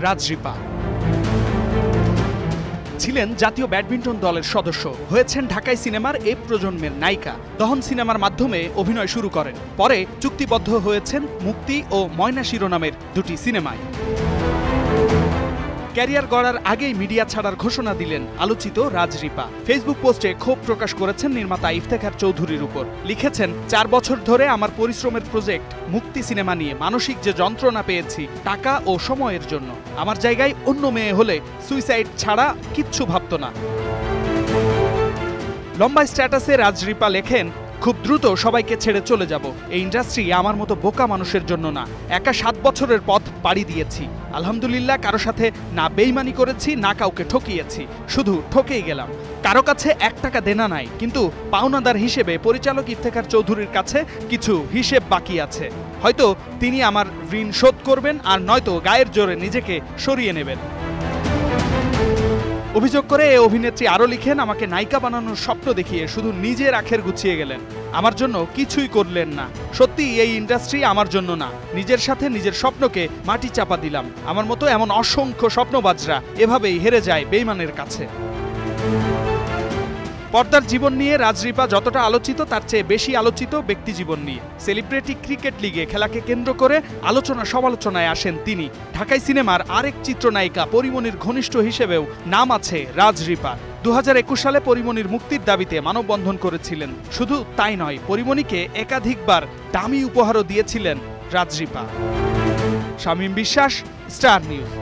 রাজরিপা ছিলেন জাতীয় ব্যাডমিন্টন দলের সদস্য, হয়েছেন ঢাকাই সিনেমার এই প্রজন্মের নায়িকা। দহন সিনেমার মাধ্যমে অভিনয় শুরু করেন, পরে চুক্তিবদ্ধ হয়েছেন মুক্তি ও ময়না শিরোনামের দুটি সিনেমায়। ক্যারিয়ার গড়ার আগেই মিডিয়া ছাড়ার ঘোষণা দিলেন আলোচিত রাজরিপা। ফেসবুক পোস্টে ক্ষোভ প্রকাশ করেছেন নির্মাতা ইফতেখার চৌধুরীর উপর। লিখেছেন, 4 বছর ধরে আমার পরিশ্রমের প্রজেক্ট মুক্তি সিনেমা নিয়ে মানসিক যে যন্ত্রণা পেয়েছি টাকা ও সময়ের জন্য, আমার জায়গায় অন্য মেয়ে হলে সুইসাইড ছাড়া কিচ্ছু ভাবত না। লম্বা স্ট্যাটাসে রাজরিপা লেখেন, খুব দ্রুত সবাইকে ছেড়ে চলে যাব। এই ইন্ডাস্ট্রি আমার মতো বোকা মানুষের জন্য না। একা 7 বছরের পথ পাড়ি দিয়েছি। আলহামদুলিল্লাহ, কারো সাথে না বেইমানি করেছি, না কাউকে ঠকিয়েছি, শুধু ঠকেই গেলাম। কারো কাছে 1 টাকা দেনা নাই, কিন্তু পাওনাদার হিসেবে পরিচালক ইফতেখার চৌধুরীর কাছে কিছু হিসেব বাকি আছে। হয়তো তিনি আমার ঋণ শোধ করবেন, আর নয়তো গায়ের জোরে নিজেকে সরিয়ে নেবেন। অভিযোগ করে এই অভিনেত্রী আরও লিখেন, আমাকে নায়িকা বানানোর স্বপ্ন দেখিয়ে শুধু নিজের আখের গুছিয়ে গেলেন, আমার জন্য কিছুই করলেন না। সত্যি এই ইন্ডাস্ট্রি আমার জন্য না। নিজের সাথে নিজের স্বপ্নকে মাটি চাপা দিলাম। আমার মতো এমন অসংখ্য স্বপ্নবাজরা এভাবেই হেরে যায় বেইমানের কাছে। পর্দার জীবন নিয়ে রাজরিপা যতটা আলোচিত, তার চেয়ে বেশি আলোচিত ব্যক্তি জীবন নিয়ে। সেলিব্রিটি ক্রিকেট লিগে খেলাকে কেন্দ্র করে আলোচনা সমালোচনায় আসেন তিনি। ঢাকাই সিনেমার আরেক চিত্রনায়িকা পরিমণির ঘনিষ্ঠ হিসেবেও নাম আছে রাজরিপার। 2021 সালে পরিমণির মুক্তির দাবিতে মানববন্ধন করেছিলেন। শুধু তাই নয়, পরিমণিকে একাধিকবার দামি উপহারও দিয়েছিলেন রাজরিপা। শামীম বিশ্বাস, স্টার নিউজ।